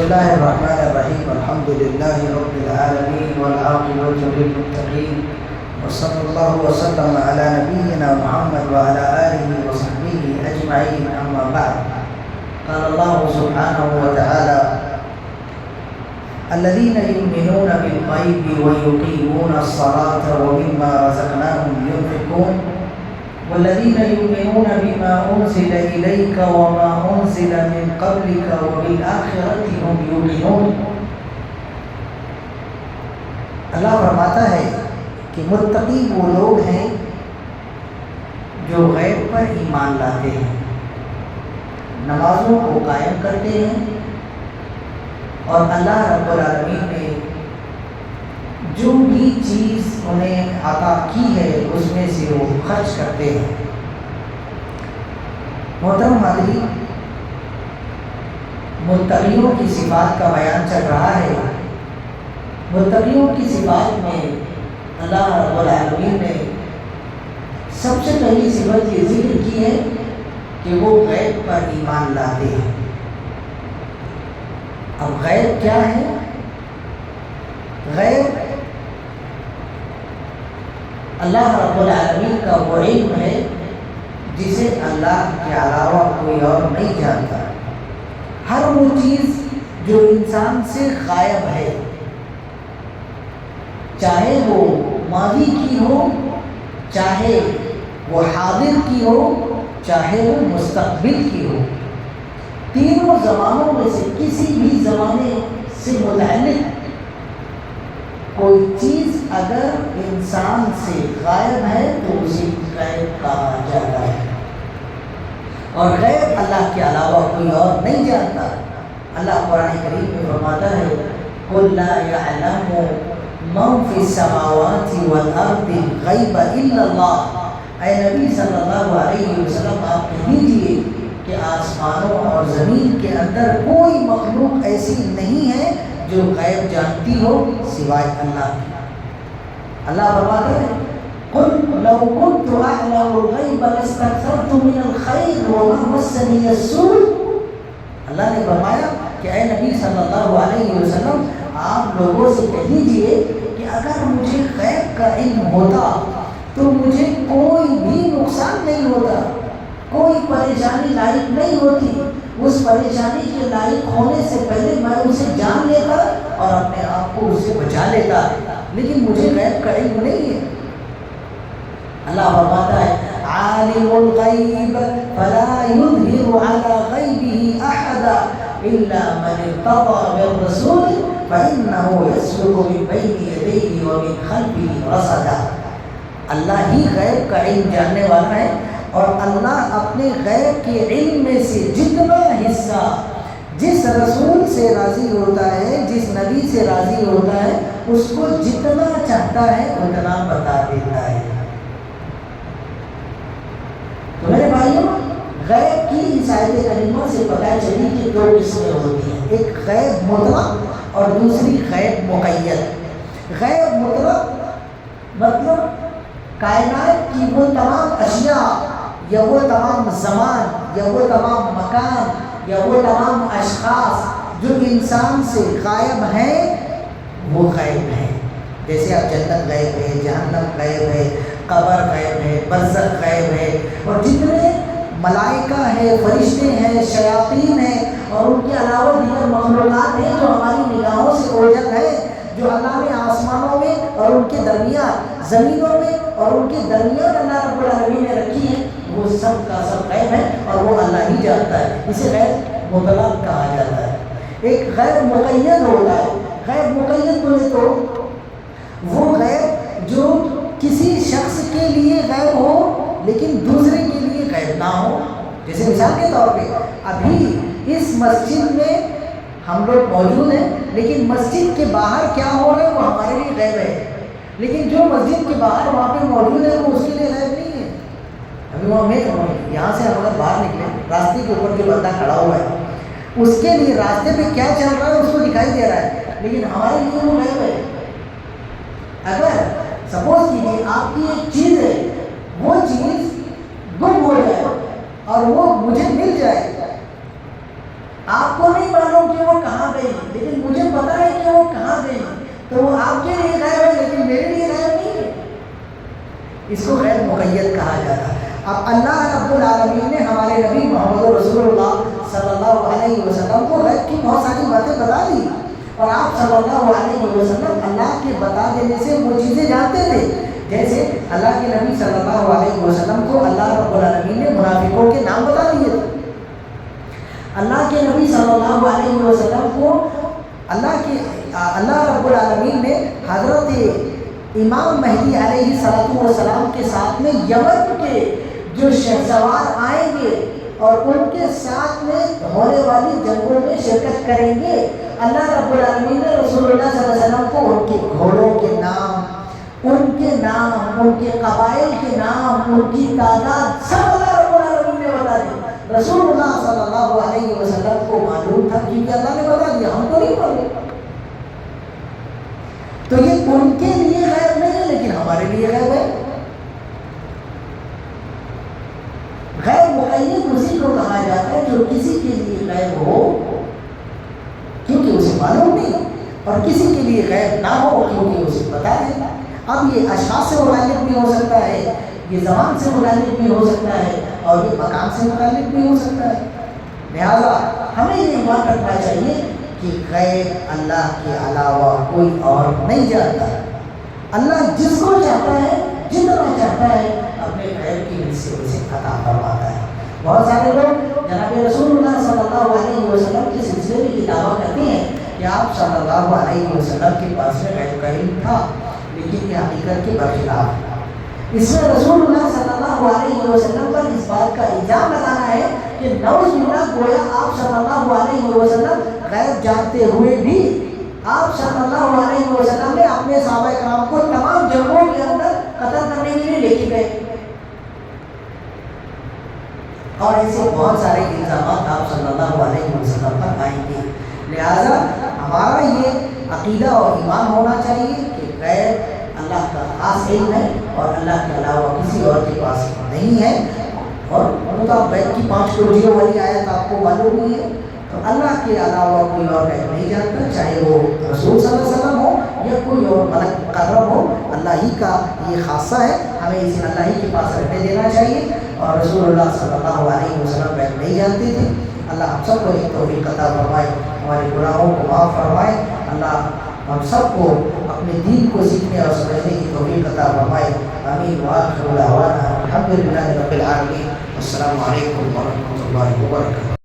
الله الرحمن الرحيم الحمد لله رب العالمين والعاقبة للمتقين وصلى الله وسلم على نبينا محمد وعلى آله وصحبه أجمعين أما بعد قال الله سبحانه وتعالى الذين يؤمنون بالغيب ويقيمون الصلاة ومما رزقناهم ينفقون والذين يؤمنون بما أنزل إليك وما أنزل من قبلك وبالآخرة هم يوقنون. اللہ فرماتا ہے کہ متقی وہ لوگ ہیں جو غیب پر ایمان لاتے ہیں، نمازوں کو قائم کرتے ہیں اور اللہ رب العالمین نے جو بھی چیز انہیں عطا کی ہے اس میں سے وہ خرچ کرتے ہیں. محترم حاضرین، متقیوں کی صفات کا بیان چل رہا ہے. متقیوں کی صفات میں اللہ رب العالمین نے سب سے پہلی صفت یہ ذکر کی ہے کہ وہ غیب پر ایمان لاتے ہیں. اب غیب کیا ہے؟ غیب اللہ رب العالمین کا وہ علم ہے جسے اللہ کے علاوہ کوئی اور نہیں جانتا. ہر وہ چیز جو انسان سے غائب ہے، چاہے وہ ماضی کی ہو، چاہے وہ حاضر کی ہو، چاہے وہ مستقبل کی ہو، تینوں زمانوں میں سے کسی بھی زمانے سے متعلق کوئی چیز اگر انسان سے غائب ہے تو اسے غیب کہا جاتا ہے. اور غیب اللہ کے علاوہ کوئی اور نہیں جانتا. اللہ قرآن کریم میں فرماتا ہے قُل لَا يَعْلَمُ مَن فِي السَّمَاوَاتِ وَالْأَرْضِ الْغَيْبَ إِلَّا اللَّهُ. اے نبی صلی اللہ علیہ وسلم آپ کہہ دیجیے کہ آسمانوں اور زمین کے اندر کوئی مخلوق ایسی نہیں ہے جو غیب جانتی ہو سوائے اللہ کی. اللہ فرماتے ہیں قُلْ لَوْ كُنْتُ أَعْلَمُ الْغَيْبَ لَاسْتَكْثَرْتُ مِنَ الْخَيْرِ وَمَا مَسَّنِيَ السُّوءُ. اللہ نے فرمایا کہ اے نبی صلی اللہ علیہ وسلم آپ لوگوں سے کہہ دیجئے کہ اگر مجھے غیب کا علم ہوتا تو مجھے کوئی بھی نقصان نہیں ہوتا، کوئی پریشانی لاحق نہیں ہوتی. اس پریشانی کے لاحق ہونے سے پہلے میں اسے جان لیتا اور اپنے آپ کو اس سے بچا لیتا، لیکن مجھے غیب کا علم نہیں ہے. اللہ فرماتا ہے عالم الغیب فلا یظہر علی غیبہ احدا الا من ارتضی من رسول فانہ یسلک من بین یدیہ ومن خلفہ رصدا. اللہ ہی غیب کا علم جاننے والا ہے اور اللہ اپنے غیب کے علم میں سے جتنا حصہ جس رسول سے راضی ہوتا ہے، جس نبی سے راضی ہوتا ہے، اس کو جتنا چاہتا ہے اتنا بتا دیتا ہے. تو میرے بھائیوں، غیب کی اس آیت کریمہ سے پتہ چلی کہ دو قسمیں ہوتی ہیں، ایک غیب مطلق اور دوسری غیب مقید. غیب مطلق مطلب کائنات کی وہ تمام اشیاء یا وہ تمام زمان یا وہ تمام مکان یا وہ تمام اشخاص جو انسان سے غائب ہیں وہ غیب ہیں. جیسے اب جنت غیب ہے، جہنم غیب ہے، قبر غیب ہے، برزخ غیب ہے، اور جتنے ملائکہ ہیں، فرشتے ہیں، شیاطین ہیں اور ان کے علاوہ دیگر مخلوقات ہیں جو ہماری نگاہوں سے اوجھل ہے، جو اللہ نے آسمانوں میں اور ان کے درمیان زمینوں میں اور ان کے درمیان اللہ رب العالمین نے رکھی ہے، وہ سب کا سب غیب ہے اور وہ اللہ ہی جانتا ہے. اسے غیب مطلق کہا جاتا ہے. ایک غیب مقید ہوتا ہے. غیب مقید بولے تو وہ غیب جو کسی شخص کے لیے غیب ہو لیکن دوسرے کے لیے غیب نہ ہو. جیسے مثال کے طور پہ ابھی اس مسجد میں ہم لوگ موجود ہیں لیکن مسجد کے باہر کیا ہو رہا ہے وہ ہمارے لیے غیب ہے، لیکن جو مسجد کے باہر وہاں پہ موجود ہے وہ اس کے لیے غیب نہیں ہے. ابھی وہاں میں یہاں سے ہم اگر باہر نکلے، راستے کے اوپر جو بندہ کھڑا ہوا ہے اس کے لیے راستے پہ کیا چل رہا ہے اس کو دکھائی دے رہا ہے، لیکن ہمارے لیے وہ غیب ہے. اگر سپوز کیجیے آپ کی ایک چیز ہے، وہ چیز گم ہو جائے اور وہ مجھے مل جائے، آپ کو نہیں معلوم کہ وہ کہاں گئی لیکن مجھے پتا ہے کہ وہ کہاں گئی، تو وہ آپ کے لیے غیب ہے لیکن میرے لیے غیب نہیں ہے، اس کو غیب مقید کہا جاتا ہے۔ اب اللہ رب العالمین نے ہمارے نبی محمد رسول اللہ صلی اللہ علیہ وسلم کو غیب کی بہت ساری باتیں بتا دی، اور آپ صلی اللہ علیہ وسلم اللہ کے بتا دینے سے وہ چیزیں جانتے تھے۔ جیسے اللہ کے نبی صلی اللہ علیہ وسلم کو اللہ رب العالمین نے منافقوں کے نام بتا دیے تھے۔ اللہ کے نبی صلی اللہ علیہ وسلم کو اللہ رب العالمین نے حضرت امام مہدی علیہ السلام کے ساتھ میں یمن کے جو شہسوار آئیں گے اور ان کے ساتھ میں ہونے والی جنگوں میں شرکت کریں گے، اللہ رب العالمین نے رسول اللہ صلی اللہ علیہ وسلم کو ان کے گھوڑوں کے نام، ان کے نام، ان کے قبائل کے نام، ان کی تعداد سب اللہ رب العالمین نے بتا دی۔ رسول اللہ صلی اللہ علیہ وسلم کو معلوم تھا کیونکہ اللہ نے بتا دیا، ہم کو نہیں معلوم۔ تو یہ ان کے لیے غیب نہیں ہے لیکن ہمارے لیے غیب ہے۔ غیب مقید اسی کو کہا جاتا ہے جو کسی کے لیے غیب ہو کیونکہ اسے معلوم نہیں، اور کسی کے لیے غیب نہ ہو کیونکہ اسے پتا ہے۔ اب یہ اشخاص سے متعلق بھی ہو سکتا ہے، یہ زبان سے متعلق بھی ہو سکتا ہے، اور یہ مقام سے متعلق بھی ہو سکتا ہے۔ لہذا ہمیں یہ ایمان رکھنا چاہیے کہ غیب اللہ کے علاوہ کوئی اور نہیں جانتا۔ اللہ جس کو چاہتا ہے، جتنا چاہتا ہے، اپنے غیب کی حصے اسے عطا فرماتا ہے۔ بہت سارے لوگ جناب رسول اللہ صلی اللہ علیہ وسلم کے سلسلے میں یہ دعویٰ کرتے ہیں کہ آپ صلی اللہ علیہ وسلم کے پاس میں غیب کا علم تھا، لیکن یہ حقیقت کے برخلاف ہے۔ اس میں رسول اللہ صلی اللہ علیہ وسلم پر اس بات کا الزام لگانا ہے کہ نعوذ باللہ گویا آپ صلی اللہ علیہ وسلم غیب جانتے ہوئے بھی آپ صلی اللہ علیہ وسلم نے اپنے صحابہ کرام کو تمام جنگوں کے اندر قتل کرنے کے لیے لے کے گئے، اور ایسے بہت سارے الزامات آپ صلی اللہ علیہ وسلم پر آئیں گے۔ لہذا ہمارا یہ عقیدہ اور ایمان ہونا چاہیے کہ غیب اللہ کا خاص علم ہے اور اللہ کے علاوہ کسی اور کے پاس نہیں ہے، اور غیب کی 5 توجیہ والی آیت آپ کو معلوم ہی ہے۔ تو اللہ کے علاوہ کوئی اور غیب نہیں جانتا، چاہے وہ رسول صلی اللہ علیہ وسلم ہو یا کوئی اور ملک مقرب ہو، اللہ ہی کا یہ خاصہ ہے، ہمیں اسے اللہ ہی کے پاس رکھنے دینا چاہیے۔ اور رسول اللہ صلی اللہ علیہ وسلم غیب نہیں جانتے تھے۔ اللہ ہم سب کو ایک توفیق عطا فرمائے، ہمارے گناہوں کو معاف فرمائے، اللہ ہم سب کو اپنے دین کو سیکھنے اور سمجھنے کی توفیق عطا فرمائے۔ آمین وآخر دعوانا الحمد للہ رب العالمین۔ السلام علیکم ورحمۃ اللہ وبرکاتہ۔